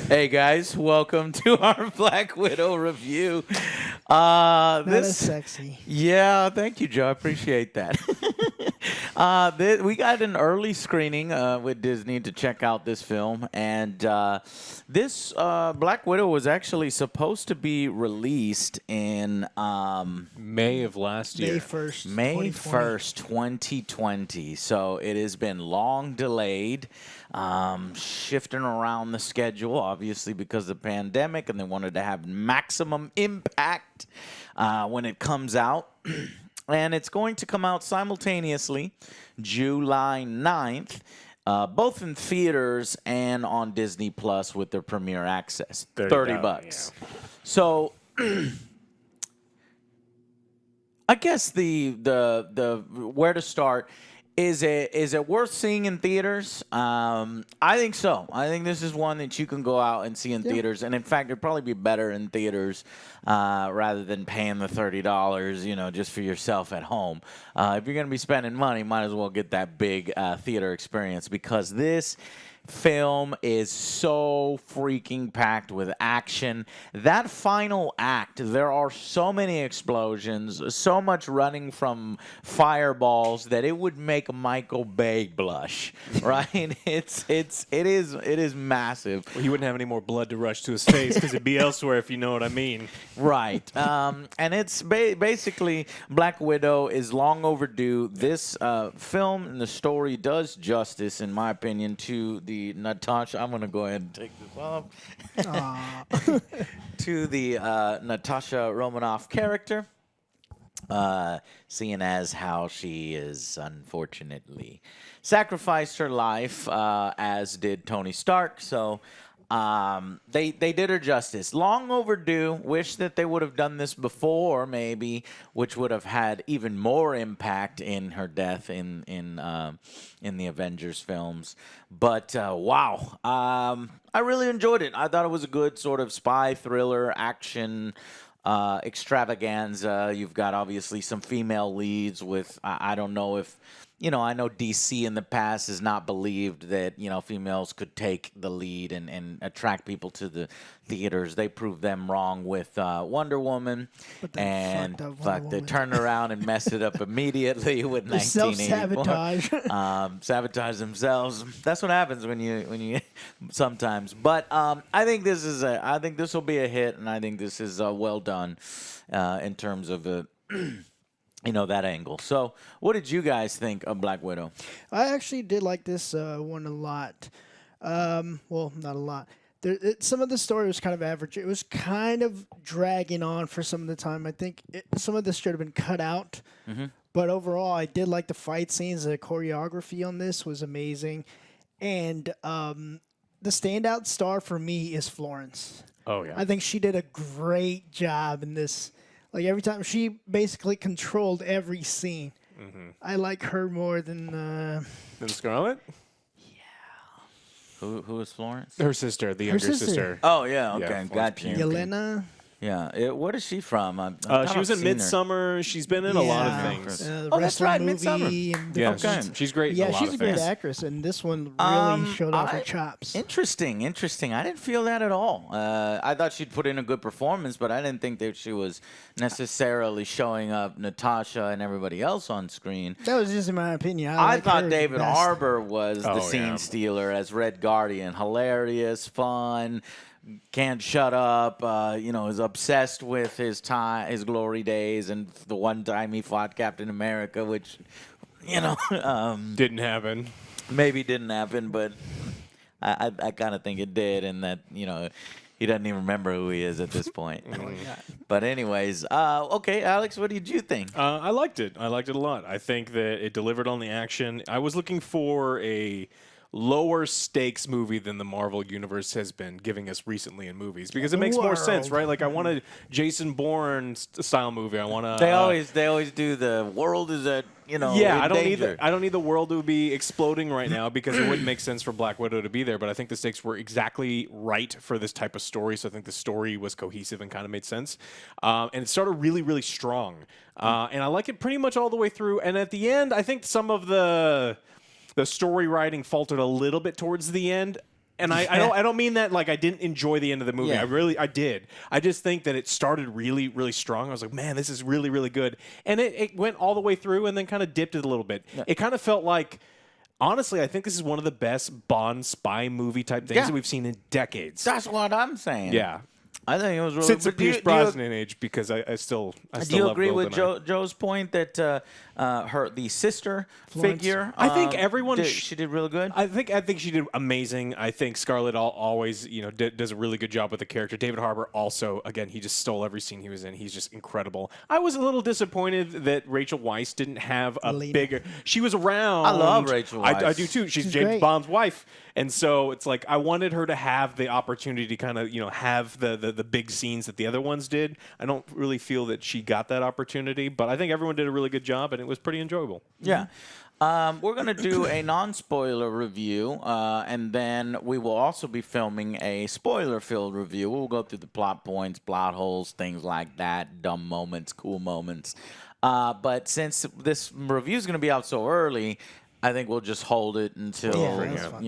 Hey guys, welcome to our Black Widow review. Not as sexy. Yeah, thank you, Joe. I appreciate that. We got an early screening with Disney to check out this film, and this Black Widow was actually supposed to be released in May of last year. May 1st, May 2020. 1st, 2020. So it has been long delayed, shifting around the schedule, obviously because of the pandemic, and they wanted to have maximum impact when it comes out. And it's going to come out simultaneously July 9th, both in theaters and on Disney Plus with their premiere access. $30. Yeah. So I guess the where to start is it worth seeing in theaters? I think so. I think this is one that you can go out and see in theaters, and in fact, it'd probably be better in theaters rather than paying the $30, just for yourself at home. If you're gonna be spending money, might as well get that big theater experience because this film is so freaking packed with action. That final act, there are so many explosions, so much running from fireballs that it would make Michael Bay blush, right? It is massive. Well, he wouldn't have any more blood to rush to his face because it'd be elsewhere, if you know what I mean. Right. And it's basically Black Widow is long overdue. This film and the story does justice, in my opinion, to the Natasha. I'm going to go ahead and take this off. To the Natasha Romanoff character, seeing as how she is unfortunately sacrificed her life, as did Tony Stark. So they did her justice. Long overdue. Wish that they would have done this before, maybe, which would have had even more impact in her death in the Avengers films. But wow, I really enjoyed it. I thought it was a good sort of spy thriller action extravaganza. You've got obviously some female leads with I don't know if. I know DC in the past has not believed that, females could take the lead and attract people to the theaters. They proved them wrong with Wonder Woman. And they turned around and messed it up immediately with 1984. Self-sabotage. Sabotage themselves. That's what happens when you sometimes. But I think this will be a hit, and I think this is well done in terms of that angle. So, what did you guys think of Black Widow? I actually did like this one a lot. Well, not a lot. Some of the story was kind of average. It was kind of dragging on for some of the time. I think some of this should have been cut out. Mm-hmm. But overall, I did like the fight scenes. The choreography on this was amazing. And the standout star for me is Florence. Oh, yeah. I think she did a great job in this. Like, every time, she basically controlled every scene. Mm-hmm. I like her more than Scarlett? Yeah. Who is Florence? Her sister, the younger sister. Oh, yeah, okay, got you. Yelena. Yeah, what is she from? She was in Midsummer. She's been in a lot of things. That's right, Midsummer. Yeah, she's great. Yeah, in a lot she's of a great things. actress, and this one really showed off her chops. Interesting. I didn't feel that at all. I thought she'd put in a good performance, but I didn't think that she was necessarily showing up Natasha and everybody else on screen. That was just in my opinion. I thought David Harbour was the scene stealer as Red Guardian. Hilarious, fun. Can't shut up, is obsessed with his glory days, and the one time he fought Captain America, which, didn't happen. Maybe didn't happen, but I kind of think it did, and that, he doesn't even remember who he is at this point. But anyways, okay, Alex, what did you think? I liked it. I liked it a lot. I think that it delivered on the action. I was looking for a lower stakes movie than the Marvel Universe has been giving us recently in movies because it makes more sense, right? Like I want a Jason Bourne style movie. I want to. They always do the world is at Yeah, I don't need the world to be exploding right now because it wouldn't make sense for Black Widow to be there. But I think the stakes were exactly right for this type of story. So I think the story was cohesive and kind of made sense. And it started really, really strong. And I like it pretty much all the way through. And at the end, I think some of the story writing faltered a little bit towards the end. And I don't mean that like I didn't enjoy the end of the movie. Yeah. I did. I just think that it started really, really strong. I was like, man, this is really, really good. And it went all the way through and then kind of dipped it a little bit. Yeah. It kind of felt like, honestly, I think this is one of the best Bond spy movie type things that we've seen in decades. That's what I'm saying. Yeah. I think it was really Since the but do you- Pierce do you- Brosnan age, because I still Do you love agree with GoldenEye. Joe's point that the sister Florence. figure? I think everyone she did really good. I think she did amazing. I think Scarlett always does a really good job with the character. David Harbour also, again, he just stole every scene he was in. He's just incredible. I was a little disappointed that Rachel Weisz didn't have a Lena. bigger. She was around. I love Rachel Weisz. I do too. She's James great. Bond's wife, and so it's like I wanted her to have the opportunity to kind of have the big scenes that the other ones did. I don't really feel that she got that opportunity, but I think everyone did a really good job, and it was pretty enjoyable. Yeah. We're going to do a non-spoiler review, and then we will also be filming a spoiler-filled review. We'll go through the plot points, plot holes, things like that, dumb moments, cool moments. But since this review is going to be out so early, I think we'll just hold it until that's fine.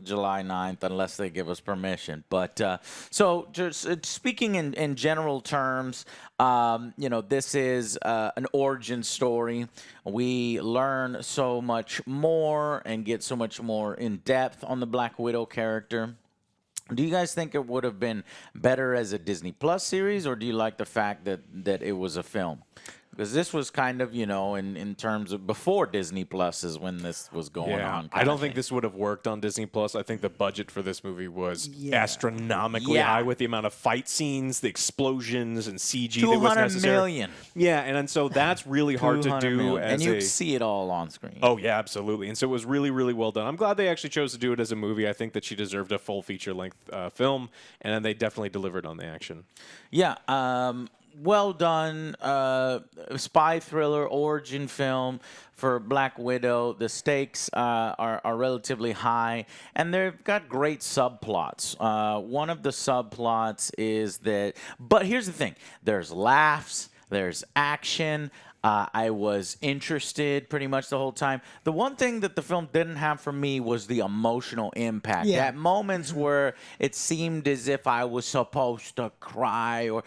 July 9th, unless they give us permission. But so just speaking in general terms, this is an origin story. We learn so much more and get so much more in depth on the Black Widow character. Do you guys think it would have been better as a Disney Plus series, or do you like the fact that it was a film? Because this was kind of, in terms of before Disney Plus is when this was going on. I don't think this would have worked on Disney Plus. I think the budget for this movie was astronomically high with the amount of fight scenes, the explosions, and CG that was necessary. $200 million. Yeah, and so that's really hard to 200 do. million. As and you a, see it all on screen. Oh, yeah, absolutely. And so it was really, really well done. I'm glad they actually chose to do it as a movie. I think that she deserved a full feature-length film, and they definitely delivered on the action. Yeah, well done. Spy thriller origin film for Black Widow. The stakes are relatively high, and they've got great subplots. One of the subplots is that, but here's the thing: there's laughs, there's action. I was interested pretty much the whole time. The one thing that the film didn't have for me was the emotional impact. Yeah. At moments where it seemed as if I was supposed to cry or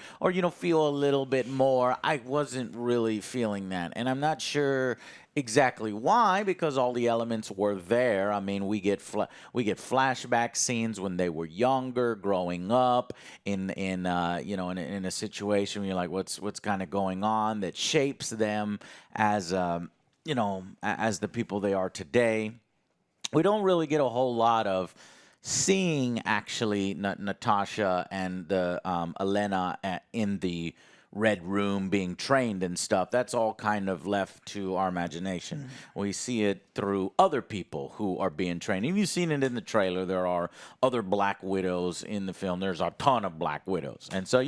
feel a little bit more, I wasn't really feeling that. And I'm not sure exactly why, because all the elements were there. I mean, we get flashback scenes when they were younger, growing up in a situation where you're like, what's kind of going on that shapes them as as the people they are today. We don't really get a whole lot of seeing actually Natasha and the Elena in the Red Room being trained and stuff. That's all kind of left to our imagination. We see it through other people who are being trained. If you've seen it in the trailer, there are other Black Widows in the film. There's a ton of Black Widows. And so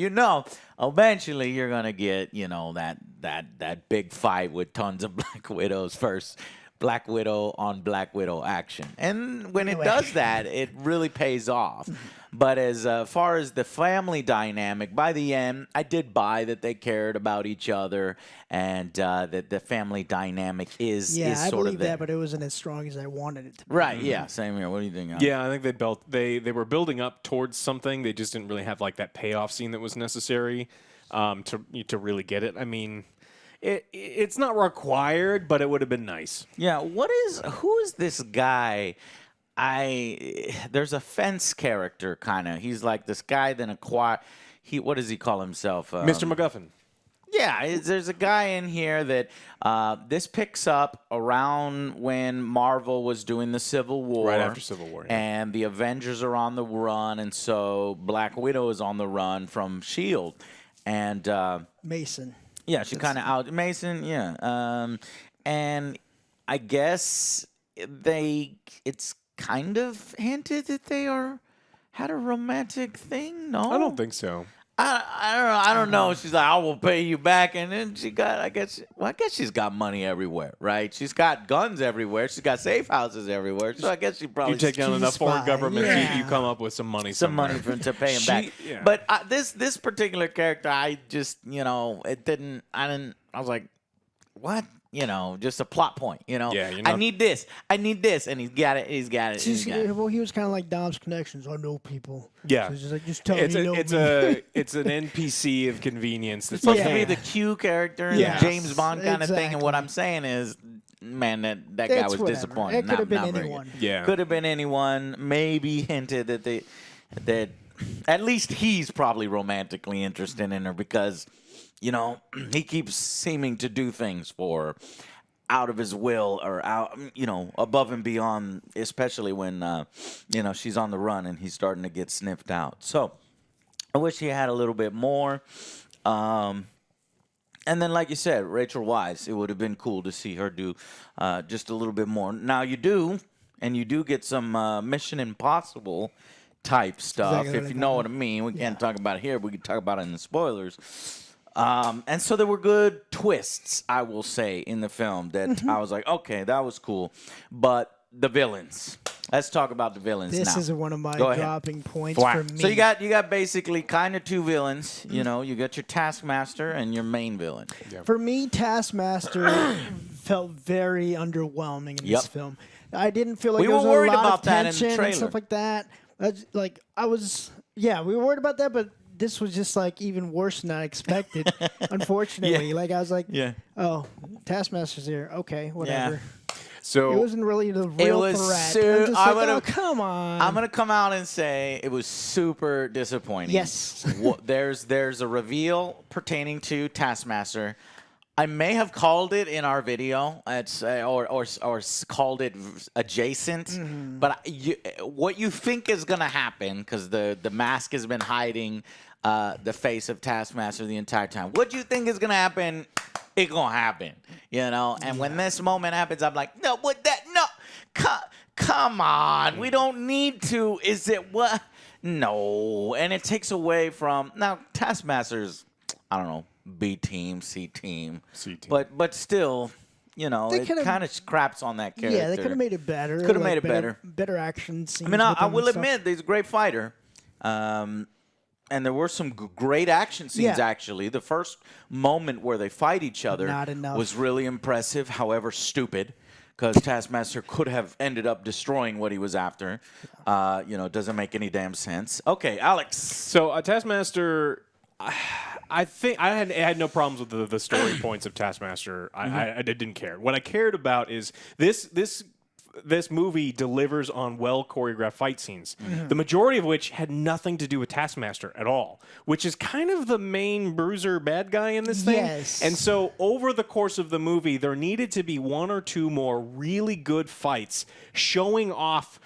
eventually you're going to get, that big fight with tons of Black Widows first. Black Widow on Black Widow action. And when it does that, it really pays off. But as far as the family dynamic, by the end, I did buy that they cared about each other and that the family dynamic is I sort believe of there. that, but it wasn't as strong as I wanted it to be. Right, yeah, same here. What do you think? Yeah, I think they were building up towards something. They just didn't really have like that payoff scene that was necessary to really get it. I mean, it's not required, but it would have been nice. Yeah, who is this guy? There's a fence character kind of. He's like this guy then what does he call himself? Mr. MacGuffin. Yeah, there's a guy in here that this picks up around when Marvel was doing the Civil War. Right after Civil War, yeah. And the Avengers are on the run, and so Black Widow is on the run from S.H.I.E.L.D. And Mason. yeah, she kind of out Mason, yeah. And I guess it's kind of hinted that they had a romantic thing. No, I don't think so. I don't know. She's like, I will pay you back, and then I guess she's got money everywhere, right? She's got guns everywhere. She's got safe houses everywhere. So I guess she probably You take down she's a enough foreign spy, governments, yeah. you come up with some money. some somewhere. money to pay him back. Yeah. But this particular character, I just it didn't. I was like, what? just a plot point. Yeah, you're I not- need this, and he's got it. He's got it. He's got it. Well, he was kind of like Dom's connections. I know people. Yeah. So he's just like, just tell It's me you know me. it's an NPC of convenience. That's Supposed like, to be Yeah. the Q character and Yes. the James Bond kind of thing. And what Exactly. I'm saying is, man, that guy It's was whatever. disappointing. It could have been Not very anyone. good. Yeah. Could have been anyone. Maybe hinted that at least he's probably romantically interested in her because, he keeps seeming to do things for her out of his will or out, above and beyond, especially when, she's on the run and he's starting to get sniffed out. So I wish he had a little bit more. And then, like you said, Rachel Weisz, it would have been cool to see her do just a little bit more. Now you do get some Mission Impossible type stuff, Exactly if what you I know thought. what I mean. We can't talk about it here. We can talk about it in the spoilers. And so there were good twists, I will say, in the film that I was like, okay, that was cool. But the villains. Let's talk about the villains This now. is one of my Go ahead. dropping points Thwack. for me. So you got basically kind of two villains. You got your Taskmaster and your main villain. For me, Taskmaster felt very underwhelming in Yep. this film. I didn't feel like We there was were worried a lot about of that in the tension and trailer. stuff like that. We were worried about that, but this was just like even worse than I expected. Unfortunately, Yeah. like I was like, Yeah. oh, Taskmaster's here. Okay, whatever. So It wasn't really the real was threat. I'm just I like, oh, would've- come on. I'm gonna come out and say it was super disappointing. Yes. There's a reveal pertaining to Taskmaster. I may have called it in our video. It's or called it adjacent. Mm-hmm. But what you think is gonna happen because the mask has been hiding the face of Taskmaster the entire time. What do you think is gonna happen? It's gonna happen, And when this moment happens, I'm like, no, come on, we don't need to. Is it what? No, and it takes away from now Taskmaster's. I don't know, B team, C team, but still, it could've- kind of craps on that character. Yeah, they could have made it better. Could have made it better. Better action scenes. I mean, I with him will and stuff. admit he's a great fighter. And there were some great action scenes, Yeah. actually. The first moment where they fight each other Not enough. was really impressive, however stupid, because Taskmaster could have ended up destroying what he was after. It doesn't make any damn sense. Okay, Alex. So Taskmaster, I think I had no problems with the story points of Taskmaster. I didn't care. What I cared about is this movie delivers on well choreographed fight scenes, the majority of which had nothing to do with Taskmaster at all, which is kind of the main bruiser bad guy in this thing. Yes. And so over the course of the movie, there needed to be one or two more really good fights showing off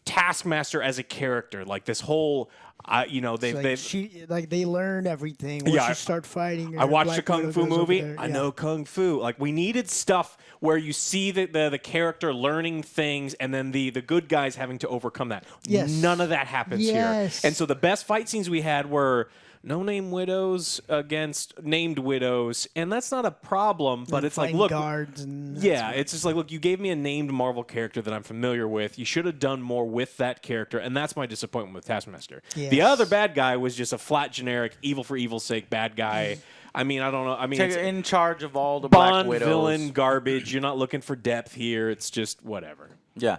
Taskmaster as a character, like this whole. They learn everything once Yeah, you start fighting. I or watched Black a kung Widow fu goes over movie. there. I Yeah. know kung fu. Like we needed stuff where you see the character learning things, and then the good guys having to overcome that. Yes. None of that happens Yes. here. And so the best fight scenes we had were no-name widows against named widows, and that's not a problem. But it's like, Fighting look, guards and yeah, it's just like, look, you gave me a named Marvel character that I'm familiar with. You should have done more with that character, and that's my disappointment with Taskmaster. The Yes. other bad guy was just a flat, generic, evil for evil's sake bad guy. I mean, I don't know. I mean, it's In charge of all the Black Bond Widows. villain garbage. You're not looking for depth here. It's just whatever. Yeah.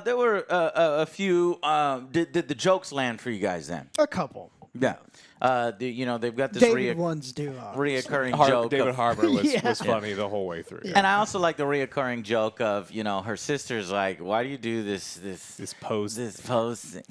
There were a few. Did the jokes land for you guys then? a couple. Yeah. They've got this David ones do. reoccurring joke. David of- Harbour was, Yeah. was funny the whole way through. And I also like the reoccurring joke of, her sister's like, why do you do this This pose, pose thing?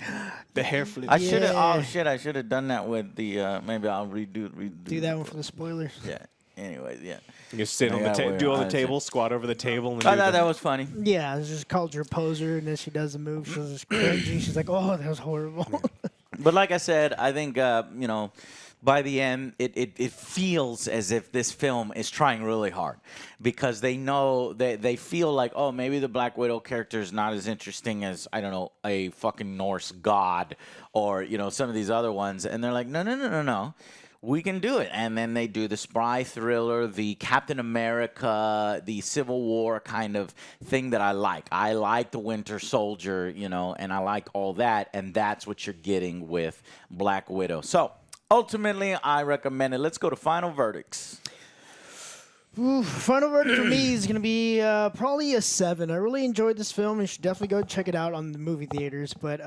the hair flip. I should have. Yeah. Oh shit! I should have done that with the. Maybe I'll redo. Do that one for the spoilers. Yeah. Anyways, yeah. You sit on I the gotta wear do on the eyes. table, squat over the table, and I do thought the- that was funny. Yeah, it's just called her poser, and then she does the move. She's just cringy. She's like, "Oh, that was horrible." But like I said, I think by the end, it feels as if this film is trying really hard because they know they feel like, oh, maybe the Black Widow character is not as interesting as, I don't know, a fucking Norse god or some of these other ones, and they're like, no. We can do it. And then they do the spy thriller, the Captain America, the Civil War kind of thing that I like. I like the Winter Soldier, and I like all that. And that's what you're getting with Black Widow. So ultimately, I recommend it. Let's go to final verdicts. Ooh, final verdict for me is going to be probably a 7. I really enjoyed this film. You should definitely go check it out on the movie theaters. But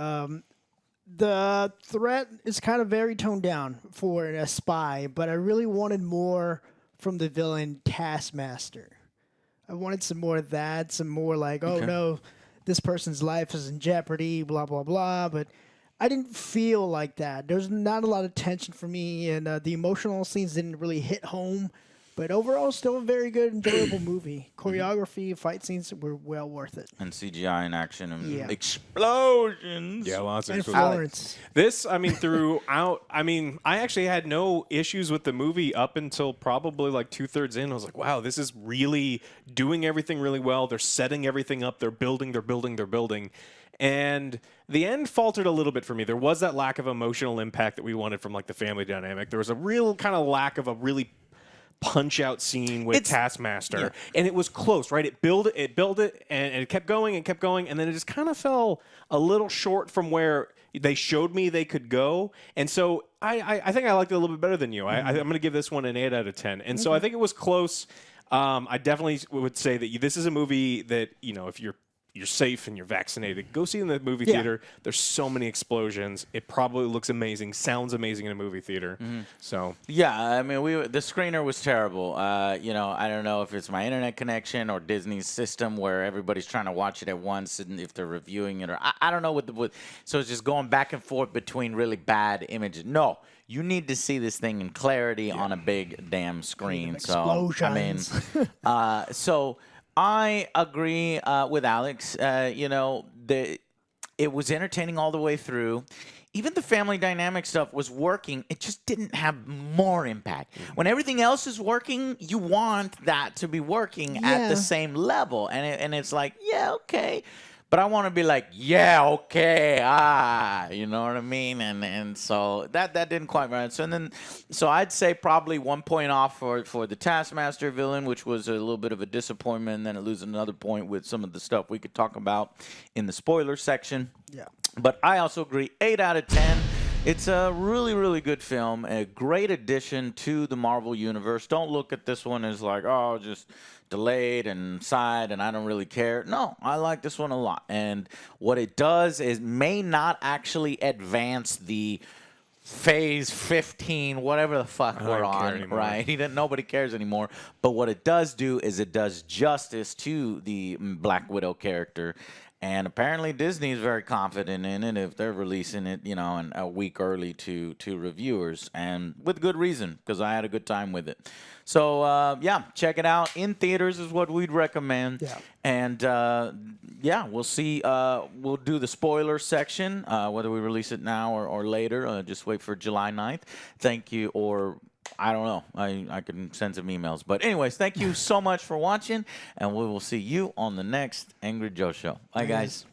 the threat is kind of very toned down for a spy, but I really wanted more from the villain Taskmaster. I wanted some more of that, some more like, oh no, this person's life is in jeopardy, blah, blah, blah. But I didn't feel like that. There's not a lot of tension for me, and the emotional scenes didn't really hit home. But overall, still a very good, enjoyable movie. Choreography, fight scenes were well worth it. And CGI in action and Yeah. explosions. Yeah, lots of And explosions. Florence. This, I mean, throughout, I mean, I actually had no issues with the movie up until probably like 2/3 in. I was like, wow, this is really doing everything really well. They're setting everything up. They're building. And the end faltered a little bit for me. There was that lack of emotional impact that we wanted from like the family dynamic. There was a real kind of lack of a really punch out scene with Taskmaster, and it was close, right? It built it, and it kept going and then it just kind of fell a little short from where they showed me they could go. And so I think I liked it a little bit better than you. I'm going to give this one an 8 out of 10. And so I think it was close. I definitely would say that this is a movie that, you know, if you're safe and you're vaccinated, go see it in the movie theater. There's so many explosions. It probably looks amazing, sounds amazing in a movie theater. So Yeah, I mean, the screener was terrible. You know, I don't know if it's my internet connection or Disney's system where everybody's trying to watch it at once, and if they're reviewing it, or I don't know so it's just going back and forth between really bad images. No, you need to see this thing in clarity on a big damn screen. So I mean, so. I agree with Alex. You know, it was entertaining all the way through. Even the family dynamic stuff was working. It just didn't have more impact. When everything else is working, you want that to be working at the same level. And it's like, yeah, okay. But I want to be like, yeah, okay, you know what I mean? And so that didn't quite right. So I'd say probably 1 point off for the Taskmaster villain, which was a little bit of a disappointment. And then it loses another point with some of the stuff we could talk about in the spoiler section. Yeah. But I also agree, 8 out of 10. It's a really, really good film, a great addition to the Marvel Universe. Don't look at this one as like, oh, just delayed and side and I don't really care. No, I like this one a lot. And what it does is may not actually advance the phase 15, whatever the fuck we're on, right? Nobody cares anymore. But what it does do is it does justice to the Black Widow character. And apparently Disney is very confident in it if they're releasing it, you know, a week early to reviewers, and with good reason, because I had a good time with it. So, yeah, check it out. In theaters is what we'd recommend. Yeah. And, yeah, we'll see. We'll do the spoiler section, whether we release it now or later. Just wait for July 9th. Thank you, or I don't know. I can send some emails. But anyways, thank you so much for watching, and we will see you on the next Angry Joe Show. Bye, guys.